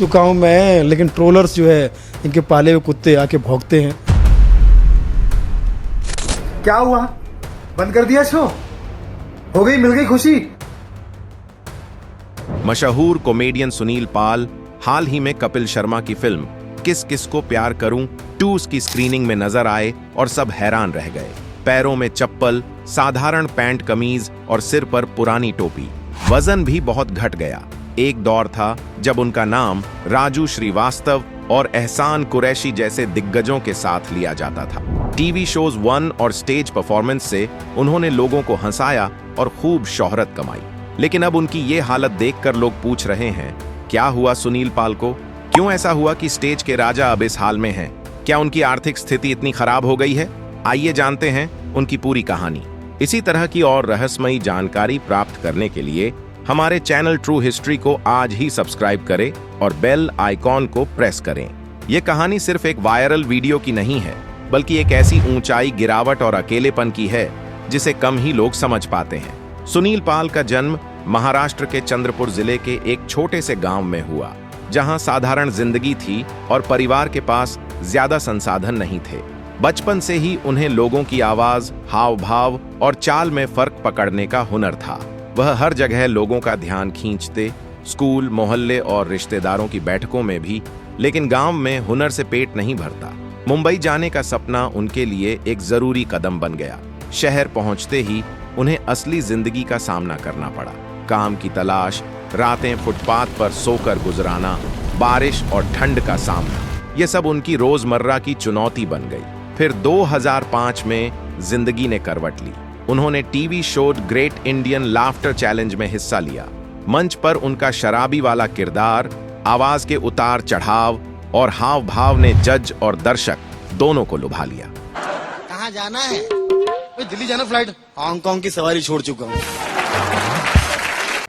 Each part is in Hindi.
चुका हूँ मैं, लेकिन ट्रोलर्स जो है इनके पाले हुए कुत्ते आके भौंकते हैं। क्या हुआ? बंद कर दिया शो? हो गई, मिल गई खुशी? मशहूर कॉमेडियन सुनील पाल हाल ही में कपिल शर्मा की फिल्म किस किस को प्यार करूं 2 की स्क्रीनिंग में नजर आए और सब हैरान रह गए। पैरों में चप्पल, साधारण पैंट कमीज और सिर पर पुरानी टोपी। वजन भी बहुत घट गया। एक दौर था जब उनका नाम राजू श्रीवास्तव और एहसान कुरैशी जैसे दिग्गजों के साथ लिया जाता था। टीवी शोज 1 और स्टेज परफॉर्मेंस से उन्होंने लोगों को हंसाया और खूब शोहरत कमाई। लेकिन अब उनकी ये हालत देखकर लोग पूछ रहे हैं, क्या हुआ सुनील पाल को? क्यों ऐसा हुआ कि स्टेज के राजा अब इस हाल में हैं? क्या उनकी आर्थिक स्थिति इतनी खराब हो गई है? आइए जानते हैं उनकी पूरी कहानी। इसी तरह की और रहस्यमयी जानकारी प्राप्त करने के लिए हमारे चैनल ट्रू हिस्ट्री को आज ही सब्सक्राइब करें और बेल आइकॉन को प्रेस करें। यह कहानी सिर्फ एक वायरल वीडियो की नहीं है, बल्कि एक ऐसी ऊंचाई, गिरावट और अकेलेपन की है जिसे कम ही लोग समझ पाते हैं। सुनील पाल का जन्म महाराष्ट्र के चंद्रपुर जिले के एक छोटे से गांव में हुआ, जहां साधारण जिंदगी थी और परिवार के पास ज्यादा संसाधन नहीं थे। बचपन से ही उन्हें लोगों की आवाज, हाव भाव और चाल में फर्क पकड़ने का हुनर था। वह हर जगह लोगों का ध्यान खींचते, स्कूल, मोहल्ले और रिश्तेदारों की बैठकों में भी। लेकिन गांव में हुनर से पेट नहीं भरता। मुंबई जाने का सपना उनके लिए एक जरूरी कदम बन गया। शहर पहुंचते ही उन्हें असली जिंदगी का सामना करना पड़ा। काम की तलाश, रातें फुटपाथ पर सोकर गुजराना, बारिश और ठंड का सामना, ये सब उनकी रोजमर्रा की चुनौती बन गई। फिर 2005 में जिंदगी ने करवट ली। उन्होंने TV show great Indian laughter challenge में हिस्सा लिया। मंच पर उनका शराबी वाला किरदार, आवाज के उतार चढ़ाव और हाव भाव ने जज और दर्शक दोनों को लुभा लिया। कहाँ जाना है? दिल्ली जाना फ्लाइट, हांगकांग की सवारी छोड़ चुका हूँ।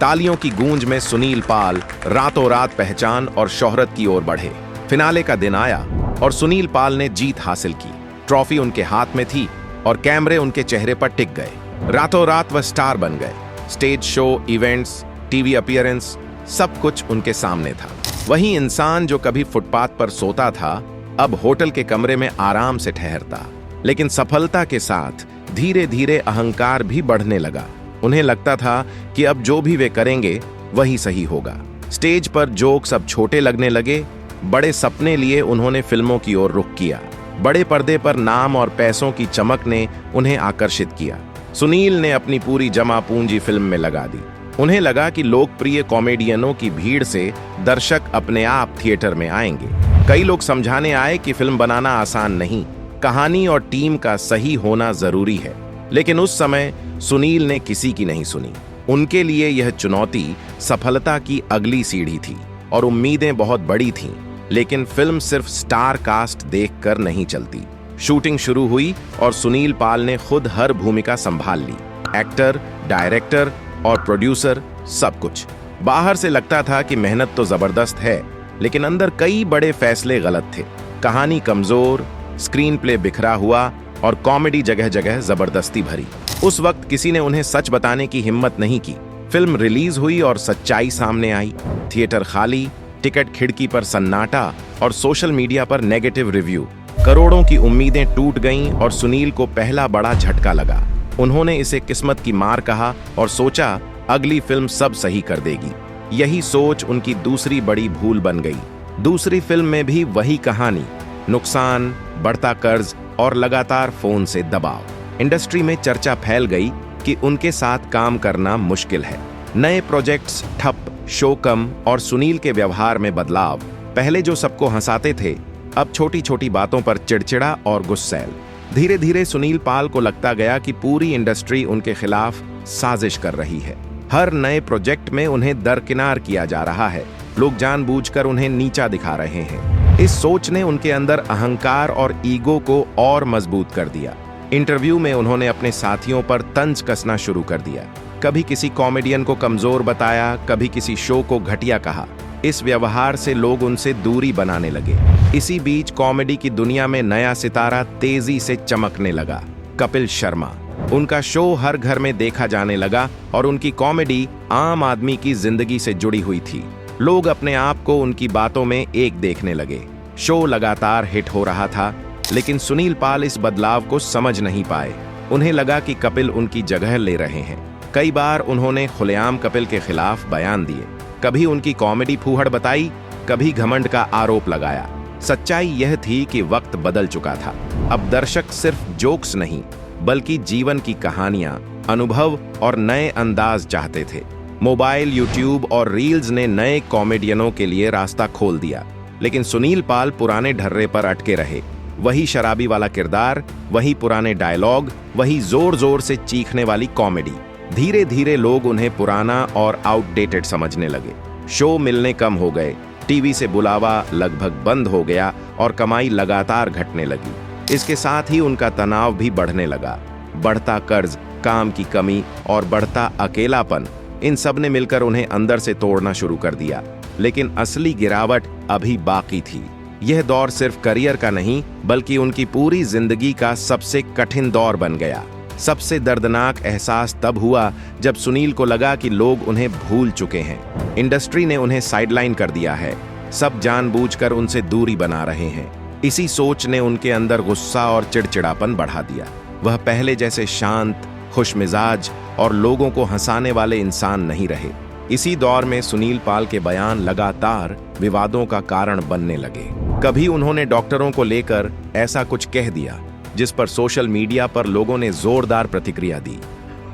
तालियों की गूंज में सुनील पाल रातों रात पहचान और शोहरत की ओर बढ़े। फिनाले का दिन आया और सुनील पाल ने जीत हासिल की। ट्रॉफी उनके हाथ में थी और कैमरे उनके चेहरे पर टिक गए। रातों रात वह स्टार बन गए। Stage show, events, TV appearance, सब कुछ उनके सामने था। वही इंसान जो कभी फुटपाथ पर सोता था, अब होटल के कमरे में आराम से ठहरता। लेकिन सफलता के साथ धीरे धीरे अहंकार भी बढ़ने लगा। उन्हें लगता था कि अब जो भी वे करेंगे वही सही होगा। स्टेज पर जोक्स अब छोटे लगने लगे। बड़े सपने लिए उन्होंने फिल्मों की ओर रुख किया। बड़े पर्दे पर नाम और पैसों की चमक ने उन्हें आकर्षित किया। सुनील ने अपनी पूरी जमा पूंजी फिल्म में लगा दी। उन्हें लगा कि लोकप्रिय कॉमेडियनों की भीड़ से दर्शक अपने आप थिएटर में आएंगे। कई लोग समझाने आए कि फिल्म बनाना आसान नहीं, कहानी और टीम का सही होना जरूरी है। लेकिन उस समय सुनील ने किसी की नहीं सुनी। उनके लिए यह चुनौती सफलता की अगली सीढ़ी थी और उम्मीदें बहुत बड़ी थीं। लेकिन फिल्म सिर्फ स्टार कास्ट देखकर नहीं चलती। शूटिंग शुरू हुई और सुनील पाल ने खुद हर भूमिका संभाल ली। एक्टर, डायरेक्टर और प्रोड्यूसर, सब कुछ। बाहर से लगता था कि मेहनत तो जबरदस्त है, लेकिन अंदर कई बड़े फैसले गलत थे। कहानी कमजोर, स्क्रीन प्ले बिखरा हुआ और कॉमेडी जगह जगह जबरदस्ती भरी। उस वक्त किसी ने उन्हें सच बताने की हिम्मत नहीं की। फिल्म रिलीज हुई और सच्चाई सामने आई। थिएटर खाली, टिकट खिड़की पर सन्नाटा और सोशल मीडिया पर नेगेटिव रिव्यू। करोड़ों की उम्मीदें टूट गईं और सुनील को पहला बड़ा झटका लगा। उन्होंने इसे किस्मत की मार कहा और सोचा अगली फिल्म सब सही कर देगी। यही सोच उनकी दूसरी बड़ी भूल बन गई। दूसरी फिल्म में भी वही कहानी, नुकसान, बढ़ता कर्ज और लगातार फोन से दबाव। इंडस्ट्री में चर्चा फैल गई कि उनके साथ काम करना मुश्किल है। नए प्रोजेक्ट्स ठप, शो कम और सुनील के व्यवहार में बदलाव। पहले जो सबको हंसाते थे, अब छोटी छोटी बातों पर चिड़चिड़ा और गुस्सैल। धीरे धीरे सुनील पाल को लगता गया कि पूरी इंडस्ट्री उनके खिलाफ साजिश कर रही है। हर नए प्रोजेक्ट में उन्हें दरकिनार किया जा रहा है। लोग जानबूझकर उन्हें नीचा दिखा रहे हैं। इस सोच ने उनके अंदर अहंकार और ईगो को और मजबूत कर दिया। इंटरव्यू में उन्होंने अपने साथियों पर तंज कसना शुरू कर दिया। कभी किसी कॉमेडियन को कमजोर बताया, कभी किसी शो को घटिया कहा। इस व्यवहार से लोग उनसे दूरी बनाने लगे। इसी बीच कॉमेडी की दुनिया में नया सितारा तेजी से चमकने लगा, कपिल शर्मा। उनका शो हर घर में देखा जाने लगा और उनकी कॉमेडी आम आदमी की जिंदगी से जुड़ी हुई थी। लोग अपने आप को उनकी बातों में एक देखने लगे। शो लगातार हिट हो रहा था, लेकिन सुनील पाल इस बदलाव को समझ नहीं पाए। उन्हें लगा कि कपिल उनकी जगह ले रहे हैं। कई बार उन्होंने खुलेआम कपिल के खिलाफ बयान दिए, कभी उनकी कॉमेडी फूहड़ बताई, कभी घमंड का आरोप लगाया। सच्चाई यह थी कि वक्त बदल चुका था। अब दर्शक सिर्फ जोक्स नहीं, बल्कि जीवन की कहानियां, अनुभव और नए अंदाज चाहते थे। मोबाइल, यूट्यूब और रील्स ने नए कॉमेडियनों के लिए रास्ता खोल दिया, लेकिन सुनील पाल पुराने ढर्रे पर अटके रहे। वही शराबी वाला किरदार, वही पुराने डायलॉग, वही जोर जोर से चीखने वाली कॉमेडी। धीरे धीरे लोग उन्हें पुराना और आउटडेटेड समझने लगे। शो मिलने कम हो गए, टीवी से बुलावा लगभग बंद हो गया और कमाई लगातार घटने लगी। इसके साथ ही उनका तनाव भी बढ़ने लगा। बढ़ता कर्ज, काम की कमी और बढ़ता अकेलापन, इन सब ने मिलकर उन्हें अंदर से तोड़ना शुरू कर दिया। लेकिन असली गिरावट अभी बाकी थी। यह दौर सिर्फ करियर का नहीं, बल्कि उनकी पूरी जिंदगी का सबसे कठिन दौर बन गया। सबसे दर्दनाक एहसास तब हुआ जब सुनील को लगा कि लोग उन्हें भूल चुके हैं। इंडस्ट्री ने उन्हें साइडलाइन कर दिया है। सब जानबूझकर उनसे दूरी बना रहे हैं। इसी सोच ने उनके अंदर गुस्सा और चिड़चिड़ापन बढ़ा दिया। वह पहले जैसे शांत, खुशमिजाज और लोगों को हंसाने वाले इंसान नहीं रहे। इसी दौर में सुनील पाल के बयान लगातार विवादों का कारण बनने लगे। कभी उन्होंने डॉक्टरों को लेकर ऐसा कुछ कह दिया जिस पर सोशल मीडिया पर लोगों ने जोरदार प्रतिक्रिया दी।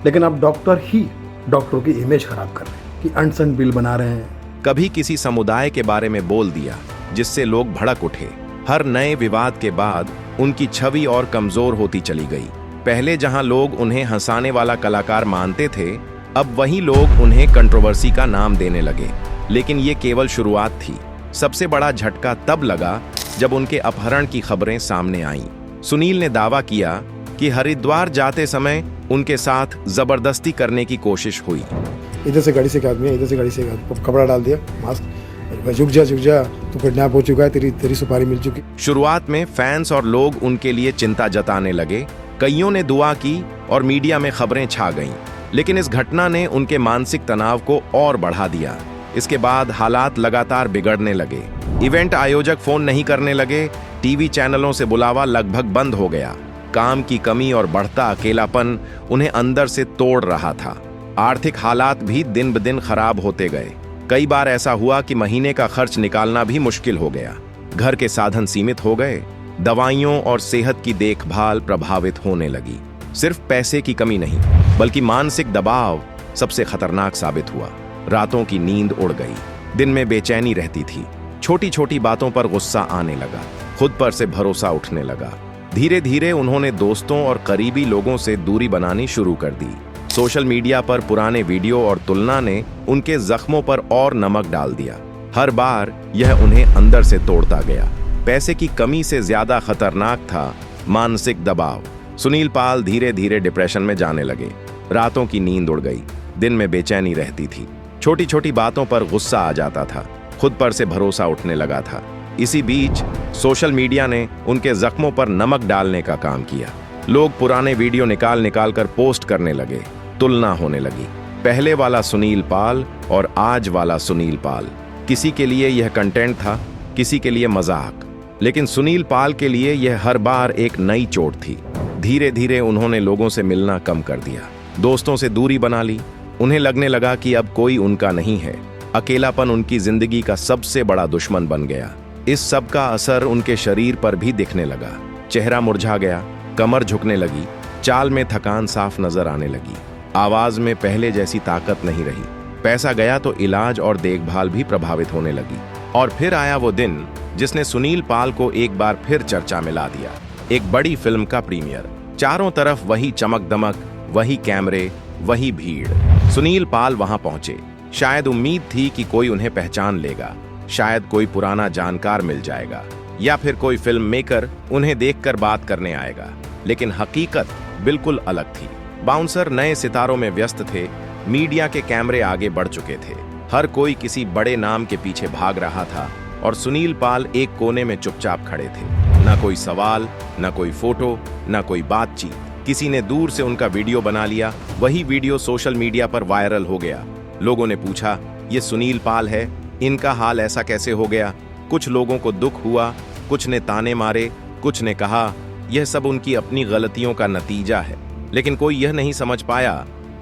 लेकिन अब डॉक्टर ही डॉक्टरों की इमेज खराब कर रहे हैं कि अनसन बिल बना रहे हैं। कभी किसी समुदाय के बारे में बोल दिया जिससे लोग भड़क उठे। हर नए विवाद के बाद उनकी छवि और कमजोर होती चली गई। पहले जहां लोग उन्हें हंसाने वाला कलाकार मानते थे, अब वही लोग उन्हें कंट्रोवर्सी का नाम देने लगे। लेकिन ये केवल शुरुआत थी। सबसे बड़ा झटका तब लगा जब उनके अपहरण की खबरें सामने आईं। सुनील ने दावा किया कि हरिद्वार जाते समय उनके साथ जबरदस्ती करने की कोशिश हुई। इधर से गाड़ी से एक आदमी है, इधर से गाड़ी से एक आदमी, कपड़ा डाल दिया, मास्क, झुक जा, तू किडनैप हो चुका है, तेरी सुपारी मिल चुकी। शुरुआत में फैंस और लोग उनके लिए चिंता जताने लगे। कईयों ने दुआ की और मीडिया में खबरें छा गईं। लेकिन इस घटना ने उनके मानसिक तनाव को और बढ़ा दिया। इसके बाद हालात लगातार बिगड़ने लगे। इवेंट आयोजक फोन नहीं करने लगे, टीवी चैनलों से बुलावा लगभग बंद हो गया। काम की कमी और बढ़ता अकेलापन उन्हें अंदर से तोड़ रहा था। आर्थिक हालात भी दिन ब दिन खराब होते गए। कई बार ऐसा हुआ कि महीने का खर्च निकालना भी मुश्किल हो गया। घर के साधन सीमित हो गए। दवाइयों और सेहत की देखभाल प्रभावित होने लगी। सिर्फ पैसे की कमी नहीं, बल्कि मानसिक दबाव सबसे खतरनाक साबित हुआ। रातों की नींद उड़ गई, दिन में बेचैनी रहती थी, छोटी छोटी बातों पर गुस्सा आने लगा, खुद पर से भरोसा उठने लगा। धीरे धीरे उन्होंने दोस्तों और करीबी लोगों से दूरी बनानी शुरू कर दी। सोशल मीडिया पर पुराने वीडियो और तुलना ने उनके जख्मों पर और नमक डाल दिया। हर बार यह उन्हें अंदर से तोड़ता गया। पैसे की कमी से ज्यादा खतरनाक था मानसिक दबाव। सुनील पाल धीरे धीरे डिप्रेशन में जाने लगे। रातों की नींद उड़ गई, दिन में बेचैनी रहती थी, छोटी छोटी बातों पर गुस्सा आ जाता था, खुद पर से भरोसा उठने लगा था। इसी बीच सोशल मीडिया ने उनके जख्मों पर नमक डालने का काम किया। लोग पुराने वीडियो निकाल कर पोस्ट करने लगे। तुलना होने लगी, पहले वाला सुनील पाल और आज वाला सुनील पाल। किसी के लिए यह कंटेंट था, किसी के लिए मजाक, लेकिन सुनील पाल के लिए यह हर बार एक नई चोट थी। धीरे धीरे उन्होंने लोगों से मिलना कम कर दिया, दोस्तों से दूरी बना ली। उन्हें लगने लगा कि अब कोई उनका नहीं है। अकेलापन उनकी जिंदगी का सबसे बड़ा दुश्मन बन गया। इस सब का असर उनके शरीर पर भी दिखने लगा। चेहरा मुरझा गया, कमर झुकने लगी, चाल में थकान साफ नजर आने लगी, आवाज में पहले जैसी ताकत नहीं रही। पैसा गया तो इलाज और देखभाल भी प्रभावित होने लगी। और फिर आया वो दिन जिसने सुनील पाल को एक बार फिर चर्चा में ला दिया। एक बड़ी फिल्म का प्रीमियर, चारों तरफ वही चमक दमक, वही कैमरे, वही भीड़। सुनील पाल वहां पहुंचे। शायद उम्मीद थी कि कोई उन्हें पहचान लेगा, शायद कोई पुराना जानकार मिल जाएगा, या फिर कोई फिल्म मेकर उन्हें देखकर बात करने आएगा। लेकिन हकीकत बिल्कुल अलग थी। बाउंसर नए सितारों में व्यस्त थे, मीडिया के कैमरे आगे बढ़ चुके थे, हर कोई किसी बड़े नाम के पीछे भाग रहा था और सुनील पाल एक कोने में चुपचाप खड़े थे। ना कोई सवाल, ना कोई फोटो, ना कोई बातचीत। किसी ने दूर से उनका वीडियो बना लिया, वही वीडियो सोशल मीडिया पर वायरल हो गया। लोगों ने पूछा, ये सुनील पाल है? इनका हाल ऐसा कैसे हो गया। कुछ लोगों को दुख हुआ, कुछ ने ताने मारे, कुछ ने कहा यह सब उनकी अपनी गलतियों का नतीजा है। लेकिन कोई यह नहीं समझ पाया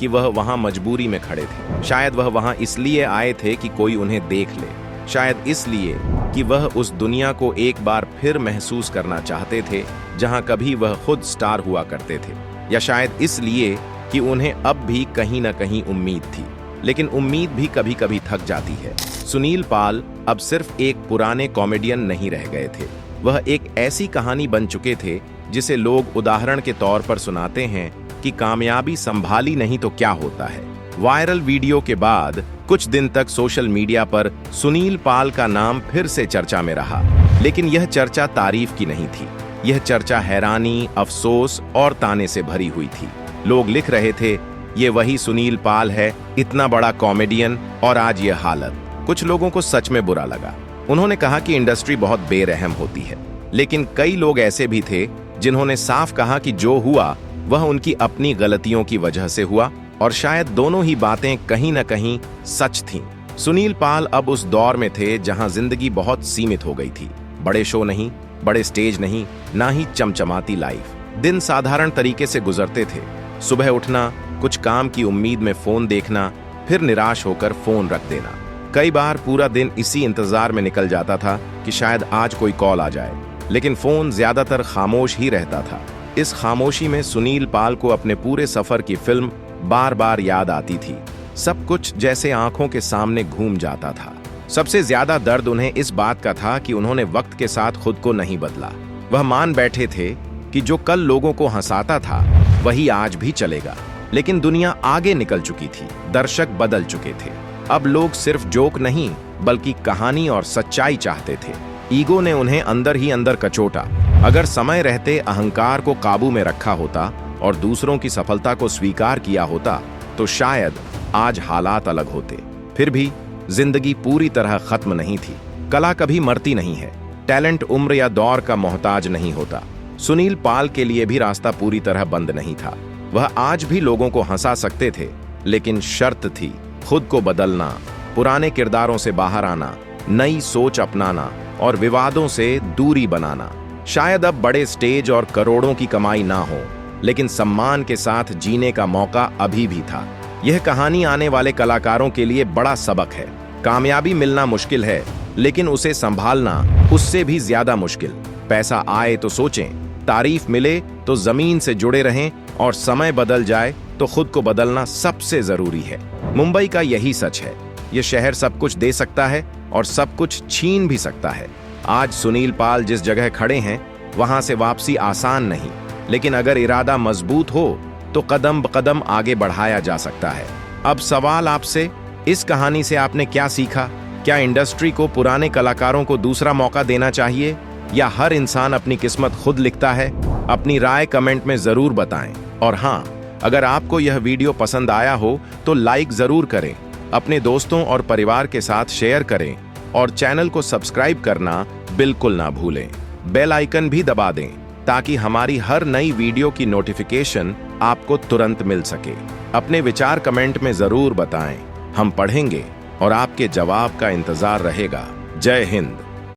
कि वह वहां मजबूरी में खड़े थे। शायद वह वहां इसलिए आए थे कि कोई उन्हें देख ले, शायद इसलिए कि वह उस दुनिया को एक बार फिर महसूस करना चाहते थे जहां कभी वह खुद स्टार हुआ करते थे, या शायद इसलिए कि उन्हें अब भी कहीं न कहीं उम्मीद थी। लेकिन उम्मीद भी कभी कभी थक जाती है। सुनील पाल अब सिर्फ एक पुराने कॉमेडियन नहीं रह गए थे, वह एक ऐसी कहानी बन चुके थे जिसे लोग उदाहरण के तौर पर सुनाते हैं कि कामयाबी संभाली नहीं तो क्या होता है। वायरल वीडियो के बाद कुछ दिन तक सोशल मीडिया पर सुनील पाल का नाम फिर से चर्चा में रहा, लेकिन यह चर्चा तारीफ की नहीं थी। यह चर्चा हैरानी, अफसोस और ताने से भरी हुई थी। लोग लिख रहे थे ये वही सुनील पाल है, इतना बड़ा कॉमेडियन और आज यह हालत। कुछ लोगों को सच में बुरा लगा। उन्होंने कहा कि इंडस्ट्री बहुत बेरहम होती है। लेकिन कई लोग ऐसे भी थे जिन्होंने साफ कहा कि जो हुआ वह उनकी अपनी गलतियों की वजह से हुआ, और शायद दोनों ही बातें कहीं न कहीं सच थीं। सुनील पाल अब उस दौर में थे जहां जिंदगी बहुत सीमित हो गई थी। बड़े शो नहीं, बड़े स्टेज नहीं, ना ही चमचमाती लाइफ। दिन साधारण तरीके से गुजरते थे। सुबह उठना, कुछ काम की उम्मीद में फोन देखना, फिर निराश होकर फोन रख देना। कई बार पूरा दिन इसी इंतजार में निकल जाता था कि शायद आज कोई कॉल आ जाए, लेकिन फोन ज्यादातर खामोश ही रहता था। इस खामोशी में सुनील पाल को अपने पूरे सफर की फिल्म बार बार याद आती थी। सब कुछ जैसे आंखों के सामने घूम जाता था। सबसे ज्यादा दर्द उन्हें इस बात का था कि उन्होंने वक्त के साथ खुद को नहीं बदला। वह मान बैठे थे कि जो कल लोगों को हंसाता था वही आज भी चलेगा, लेकिन दुनिया आगे निकल चुकी थी, दर्शक बदल चुके थे। अब लोग सिर्फ जोक नहीं बल्कि कहानी और सच्चाई चाहते थे। ईगो ने उन्हें अंदर ही अंदर कचोटा। अगर समय रहते अहंकार को काबू में रखा होता और दूसरों की सफलता को स्वीकार किया होता तो शायद आज हालात अलग होते। फिर भी जिंदगी पूरी तरह खत्म नहीं थी। कला कभी मरती नहीं है। टैलेंट उम्र या दौर का मोहताज नहीं होता। सुनील पाल के लिए भी रास्ता पूरी तरह बंद नहीं था। वह आज भी लोगों को हंसा सकते थे, लेकिन शर्त थी खुद को बदलना, पुराने किरदारों से बाहर आना, नई सोच अपनाना और विवादों से दूरी बनाना। शायद अब बड़े स्टेज और करोड़ों की कमाई ना हो, लेकिन सम्मान के साथ जीने का मौका अभी भी था। यह कहानी आने वाले कलाकारों के लिए बड़ा सबक है। कामयाबी मिलना मुश्किल है, लेकिन उसे संभालना उससे भी ज्यादा मुश्किल। पैसा आए तो सोचें, तारीफ मिले तो जमीन से जुड़े रहें, और समय बदल जाए तो खुद को बदलना सबसे जरूरी है। मुंबई का यही सच है। यह शहर सब कुछ दे सकता है और सब कुछ छीन भी सकता है। आज सुनील पाल जिस जगह खड़े हैं वहां से वापसी आसान नहीं, लेकिन अगर इरादा मजबूत हो तो कदम ब कदम आगे बढ़ाया जा सकता है। अब सवाल आपसे, इस कहानी से आपने क्या सीखा? क्या इंडस्ट्री को पुराने कलाकारों को दूसरा मौका देना चाहिए, या हर इंसान अपनी किस्मत खुद लिखता है? अपनी राय कमेंट में जरूर बताएं। और हाँ, अगर आपको यह वीडियो पसंद आया हो तो लाइक जरूर करें, अपने दोस्तों और परिवार के साथ शेयर करें, और चैनल को सब्सक्राइब करना बिल्कुल ना भूलें। बेल आइकन भी दबा दें ताकि हमारी हर नई वीडियो की नोटिफिकेशन आपको तुरंत मिल सके। अपने विचार कमेंट में जरूर बताएं, हम पढ़ेंगे और आपके जवाब का इंतजार रहेगा। जय हिंद।